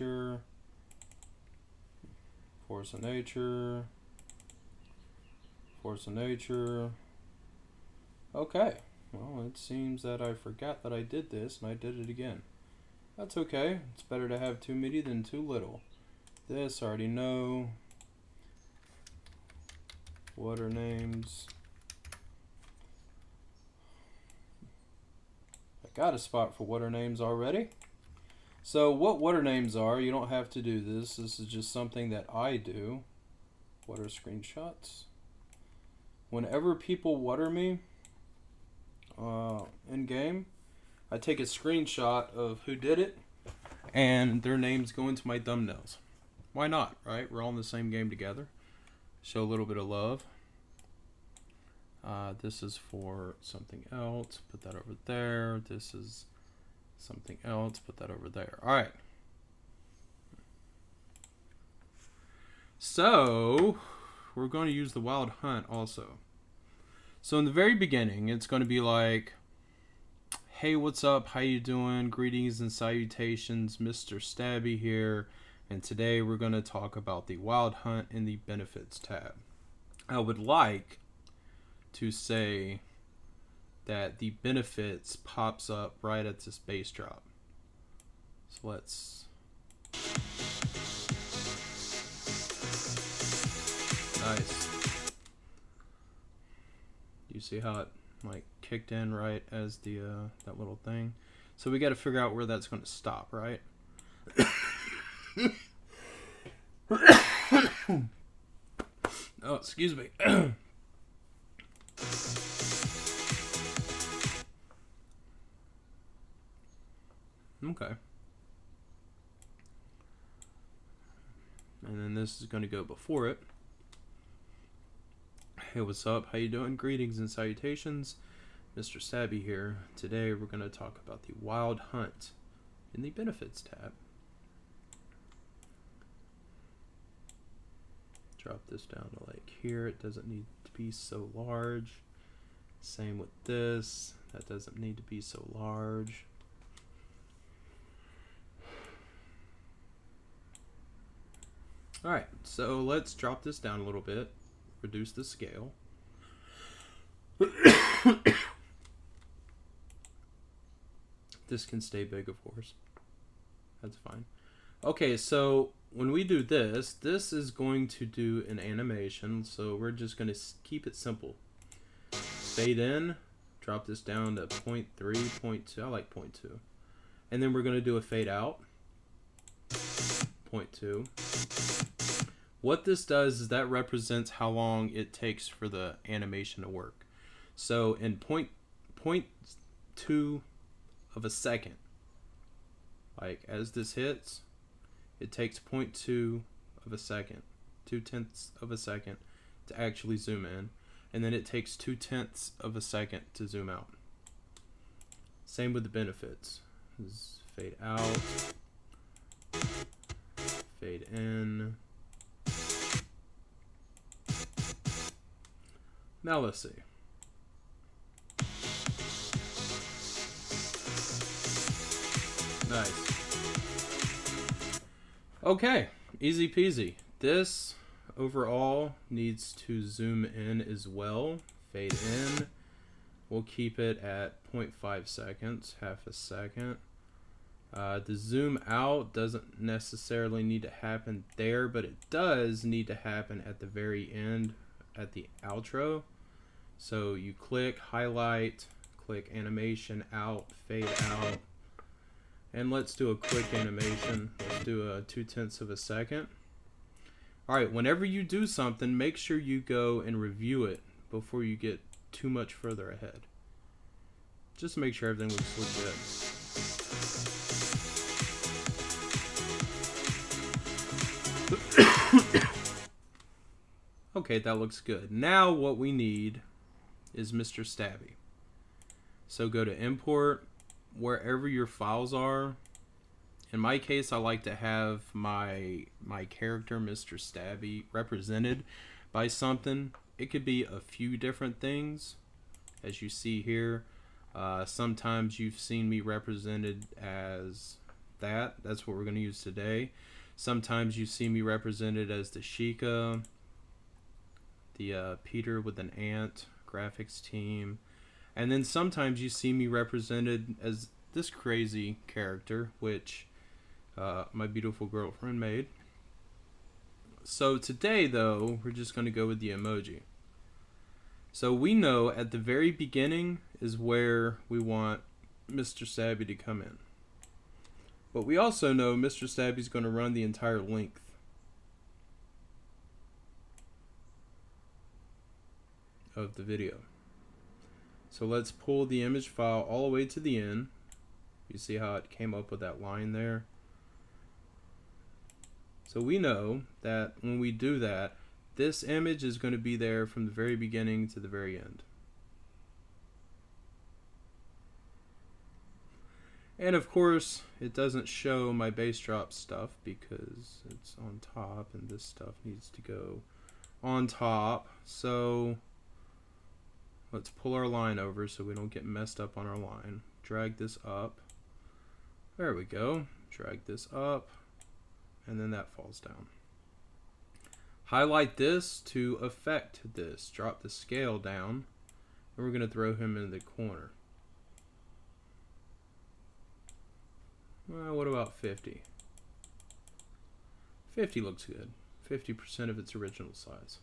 nature, force of nature, force of nature. Okay, well, it seems that I forgot that I did this and I did it again. That's okay. It's better to have too many than too little. This I already know. Water names. I got a spot for water names already. So what water names are, you don't have to do this. This is just something that I do. Water screenshots. Whenever people water me in game, I take a screenshot of who did it and their names go into my thumbnails. Why not, right? We're all in the same game together. Show a little bit of love. This is for something else. Put that over there. This is something else. Put that over there. All right. So we're going to use the wild hunt also. So in the very beginning, it's going to be like, hey, what's up? How you doing? Greetings and salutations. Mr. Stabby here. And today we're going to talk about the wild hunt in the benefits tab. I would like to say that the benefits pops up right at this base drop. So let's... Nice. You see how it like kicked in right as the that little thing? So we got to figure out where that's going to stop, right? Oh, excuse me. Okay. And then this is going to go before it. Hey, what's up? How you doing? Greetings and salutations. Mr. Stabby here. Today we're going to talk about the wild hunt in the benefits tab. Drop this down to like here. It doesn't need to be so large. Same with this. That doesn't need to be so large. Alright, so let's drop this down a little bit. Reduce the scale. This can stay big, of course. That's fine. Okay, so when we do this, this is going to do an animation. So we're just going to keep it simple. Fade in. Drop this down to 0.3, 0.2. I like 0.2. And then we're going to do a fade out. 0.2. What this does is that represents how long it takes for the animation to work. So in 0.2 of a second, like as this hits, it takes 0.2 of a second, 0.2 of a second to actually zoom in. And then it takes 0.2 of a second to zoom out. Same with the benefits. This is fade out, fade in. Now let's see. Nice. Okay, easy peasy. This overall needs to zoom in as well. Fade in. We'll keep it at 0.5 seconds, half a second. The zoom out doesn't necessarily need to happen there, but it does need to happen at the very end, at the outro. So you click highlight, click animation out, fade out, and let's do a quick animation. Let's do a 0.2 of a second. Alright, whenever you do something, make sure you go and review it before you get too much further ahead. Just to make sure everything looks legit. Okay, that looks good. Now what we need is Mr. Stabby. So go to import wherever your files are. In my case, I like to have my character, Mr. Stabby, represented by something. It could be a few different things, as you see here. Sometimes you've seen me represented as that. That's what we're going to use today. Sometimes you see me represented as the Sheikah, the Peter with an ant graphics team, and then sometimes you see me represented as this crazy character, which my beautiful girlfriend made. So today, though, we're just going to go with the emoji. So we know at the very beginning is where we want Mr. Stabby to come in. But we also know Mr. Stabby's going to run the entire length of the video. So let's pull the image file all the way to the end. You see how it came up with that line there? So we know that when we do that, this image is going to be there from the very beginning to the very end. And of course, it doesn't show my bass drop stuff because it's on top and this stuff needs to go on top. So let's pull our line over so we don't get messed up on our line. Drag this up. There we go. Drag this up. And then that falls down. Highlight this to affect this. Drop the scale down. And we're going to throw him in the corner. Well, what about 50? 50 looks good. 50% of its original size.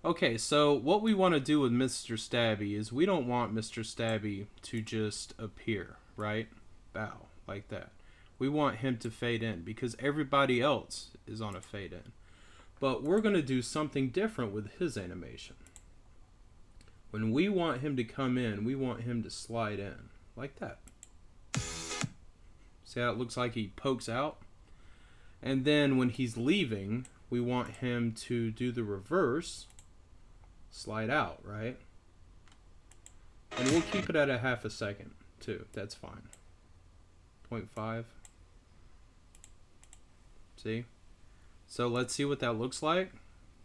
Okay, so what we want to do with Mr. Stabby is we don't want Mr. Stabby to just appear, right? Bow, like that. We want him to fade in because everybody else is on a fade in. But we're going to do something different with his animation. When we want him to come in, we want him to slide in, like that. See how it looks like he pokes out? And then when he's leaving, we want him to do the reverse, slide out, right? And we'll keep it at a half a second, too. That's fine. 0.5. See? So let's see what that looks like.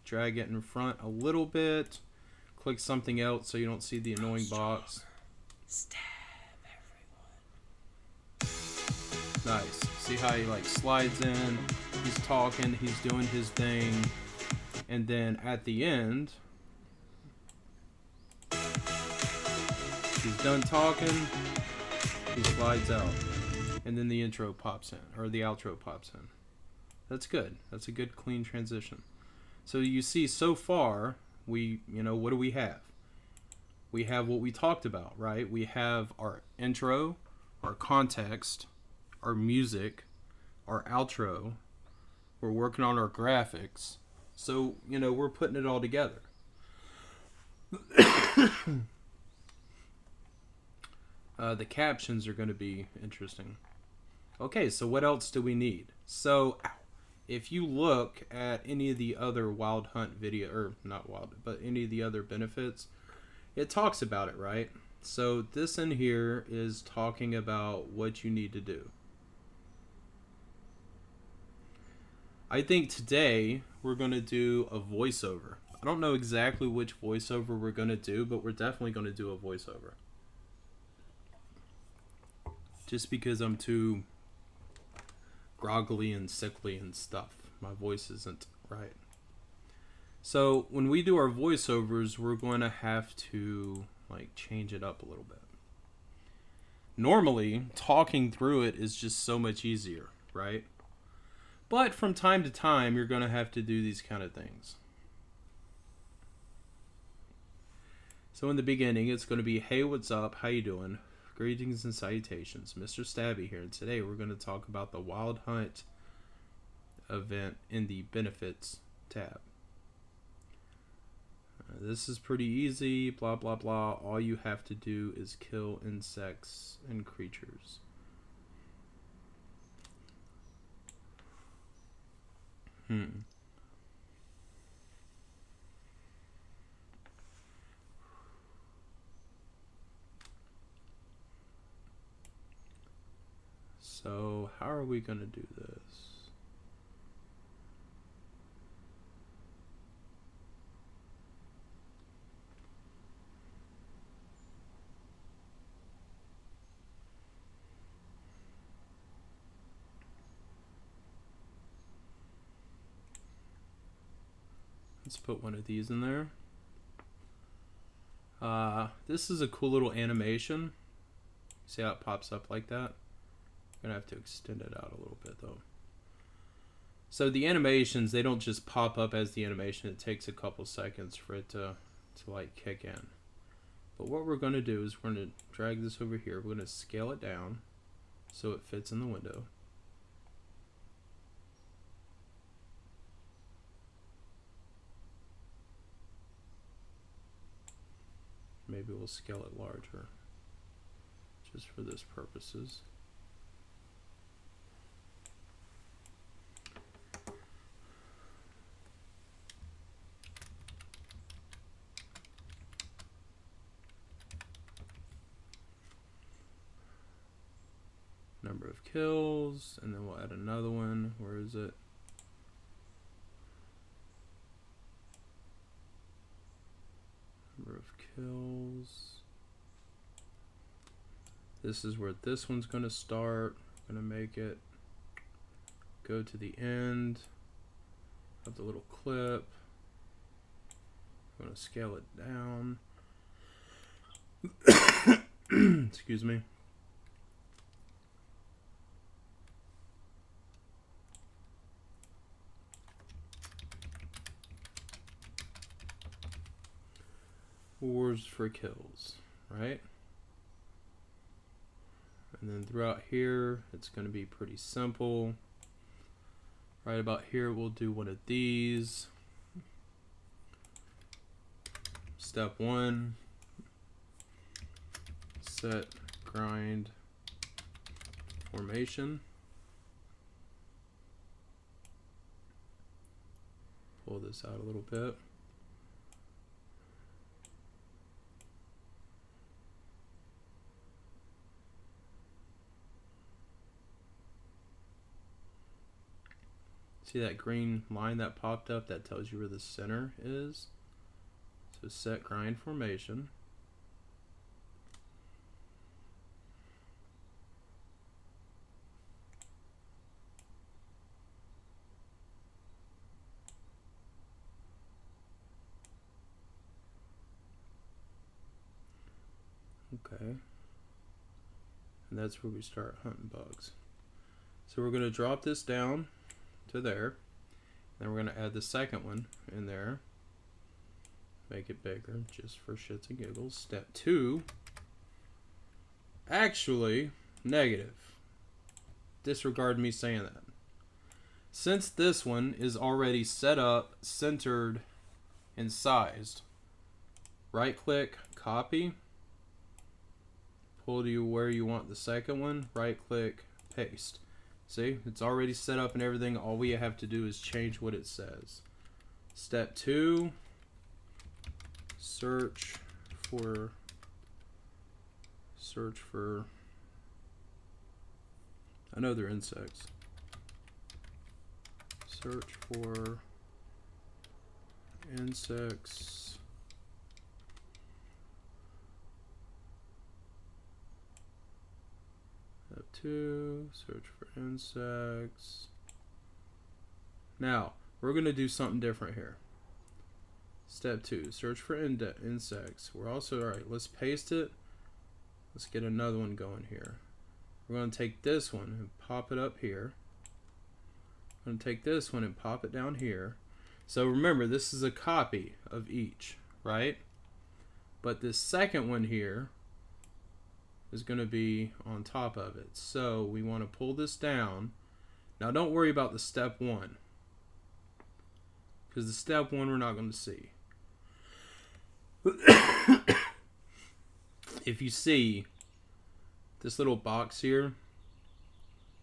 Drag it in front a little bit. Click something else so you don't see the annoying box. Stab everyone. Nice. See how he like slides in, he's talking, he's doing his thing, and then at the end, he's done talking, he slides out, and then the intro pops in, or the outro pops in. That's good. That's a good clean transition. So you see so far, what do we have? We have what we talked about, right? We have our intro, our context, our music, our outro. We're working on our graphics. So, we're putting it all together. The captions are going to be interesting. Okay, so what else do we need? So, if you look at any of the other Wild Hunt video, or not Wild, but any of the other benefits, it talks about it, right? So this in here is talking about what you need to do. I think today we're going to do a voiceover. I don't know exactly which voiceover we're going to do, but we're definitely going to do a voiceover. Just because I'm too groggly and sickly and stuff. My voice isn't right. So when we do our voiceovers, we're going to have to change it up a little bit. Normally, talking through it is just so much easier, right? But from time to time, you're going to have to do these kind of things. So in the beginning, it's going to be, hey, what's up? How you doing? Greetings and salutations. Mr. Stabby here. And today we're going to talk about the Wild Hunt event in the benefits tab. This is pretty easy, blah, blah, blah. All you have to do is kill insects and creatures. So, how are we going to do this? Let's put one of these in there. This is a cool little animation. See how it pops up like that? I'm gonna have to extend it out a little bit though. So the animations, they don't just pop up as the animation. It takes a couple seconds for it to like kick in. But what we're gonna do is we're gonna drag this over here. We're gonna scale it down so it fits in the window. Maybe we'll scale it larger, just for this purposes. Number of kills, and then we'll add another one. Where is it? Number of kills. This is where this one's going to start. I'm going to make it go to the end of the little clip. I'm going to scale it down. Excuse me. Wars for kills, right? And then throughout here, it's going to be pretty simple. Right about here, we'll do one of these. Step 1, set grind formation. Pull this out a little bit. See that green line that popped up? That tells you where the center is. So set grind formation. Okay. And that's where we start hunting bugs. So we're going to drop this down to there. Then we're going to add the second one in there. Make it bigger just for shits and giggles. Step 2. Actually, negative. Disregard me saying that. Since this one is already set up, centered, and sized, right click, copy. Pull to you where you want the second one. Right click, paste. See, it's already set up and everything. All we have to do is change what it says. Step 2, search for, I know they're insects. Search for insects. Step 2, search for insects. Now, we're going to do something different here. Step 2, search for insects. We're also, alright, let's paste it. Let's get another one going here. We're going to take this one and pop it up here. I'm going to take this one and pop it down here. So remember, this is a copy of each, right? But this second one here is going to be on top of it. So we want to pull this down. Now don't worry about the step 1, because the step 1 we're not going to see. If you see this little box here,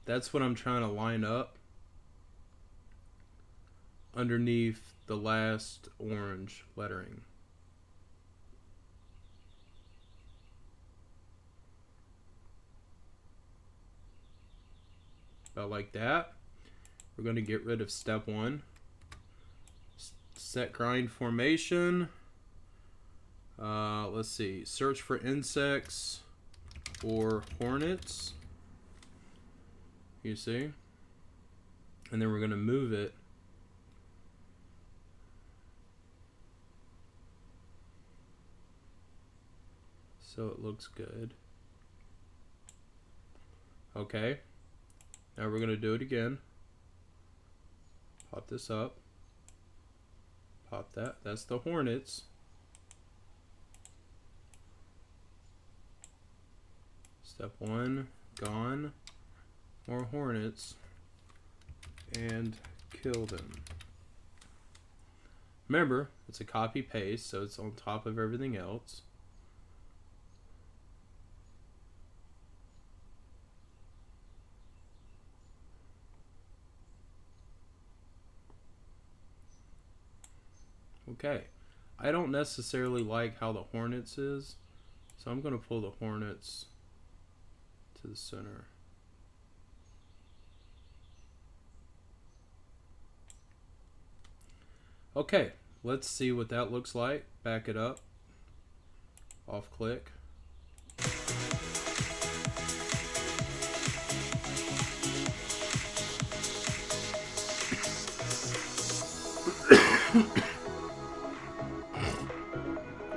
that's what I'm trying to line up underneath the last orange lettering. About like that. We're going to get rid of step 1. Set grind formation. Let's see. Search for insects or hornets. You see? And then we're going to move it so it looks good. Okay, now we're gonna do it again. Pop this up. Pop that. That's the Hornets. Step 1, gone. More Hornets. And kill them. Remember, it's a copy paste, so it's on top of everything else. Okay, I don't necessarily like how the Hornets is, so I'm going to pull the Hornets to the center. Okay, let's see what that looks like. Back it up. Off click.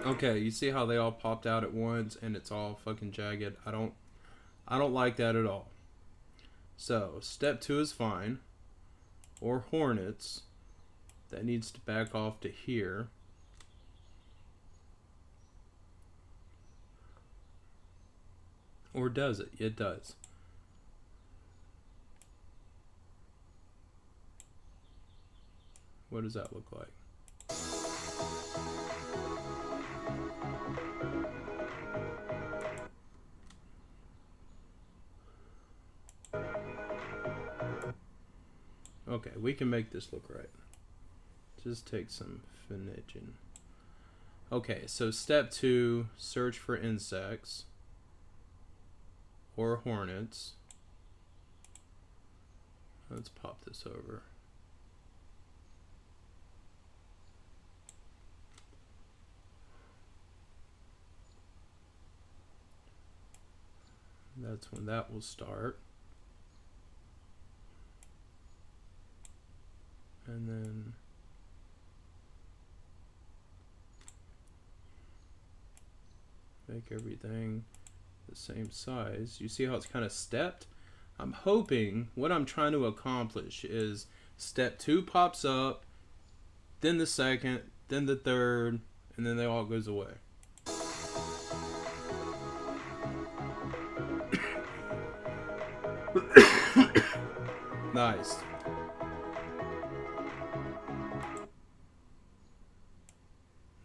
Okay, you see how they all popped out at once and it's all fucking jagged? I don't like that at all. So, step 2 is fine. Or Hornets. That needs to back off to here. Or does it? It does. What does that look like? Okay, we can make this look right. Just take some finaging. Okay, so step 2, search for insects or hornets. Let's pop this over. That's when that will start. And then make everything the same size. You see how it's kind of stepped? I'm hoping what I'm trying to accomplish is step 2 pops up, then the second, then the third, and then they all goes away. Nice.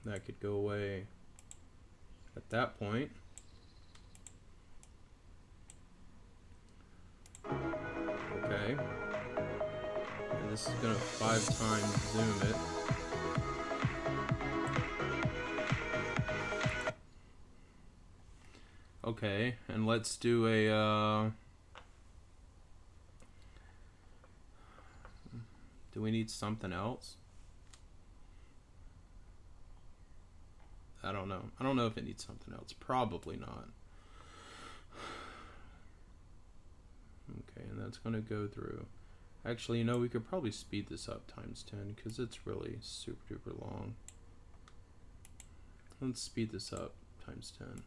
That could go away at that point. Okay. And this is gonna 5 times zoom it. Okay, and let's do a do we need something else? I don't know. I don't know if it needs something else. Probably not. Okay, and that's going to go through. Actually, you know, we could probably speed this up times 10 because it's really super duper long. Let's speed this up times 10.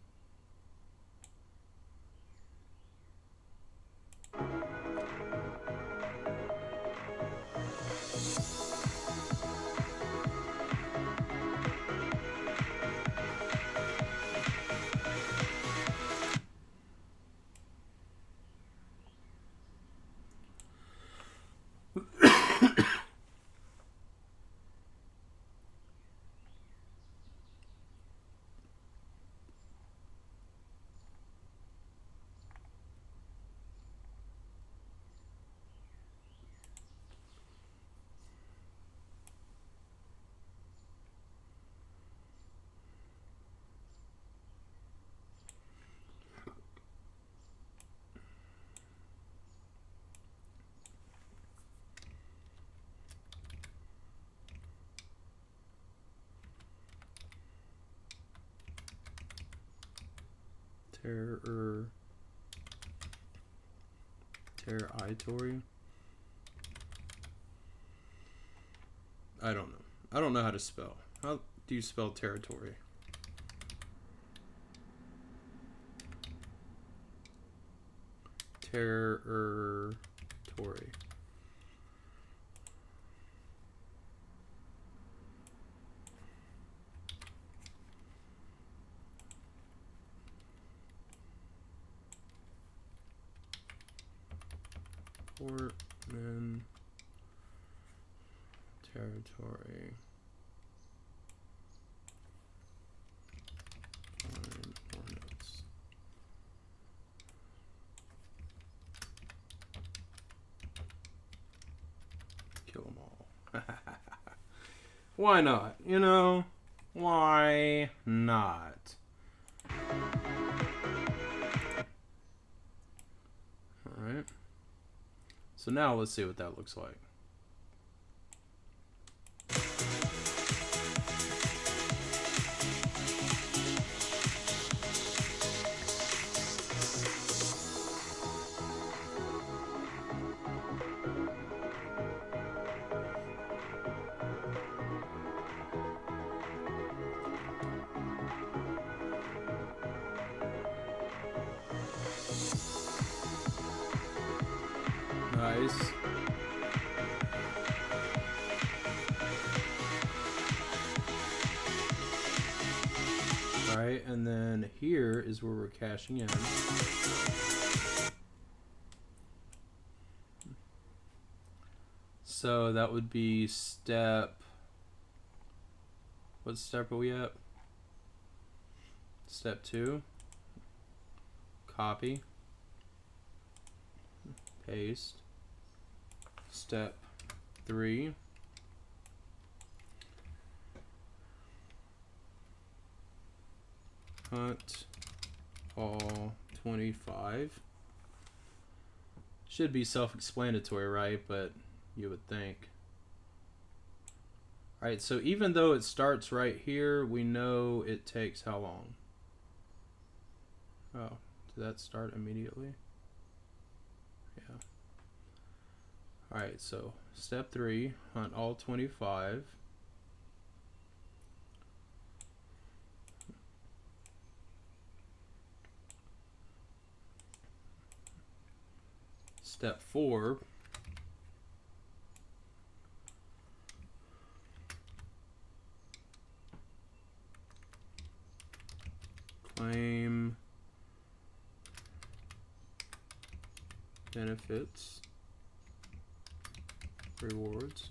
Territory. I don't know. I don't know how to spell. How do you spell territory? territory. Portman territory. Find more notes. Kill them all. Why not? You know, why not? Alright. So now let's see what that looks like. Nice. Alright, and then here is where we're cashing in. So that would be step... What step are we at? Step 2. Copy. Paste. Step 3. Hunt all 25. Should be self-explanatory, right? But you would think. Alright, so even though it starts right here, we know it takes how long? Oh, did that start immediately? Yeah. Alright, so step 3, hunt all 25. Step 4, claim benefits, rewards.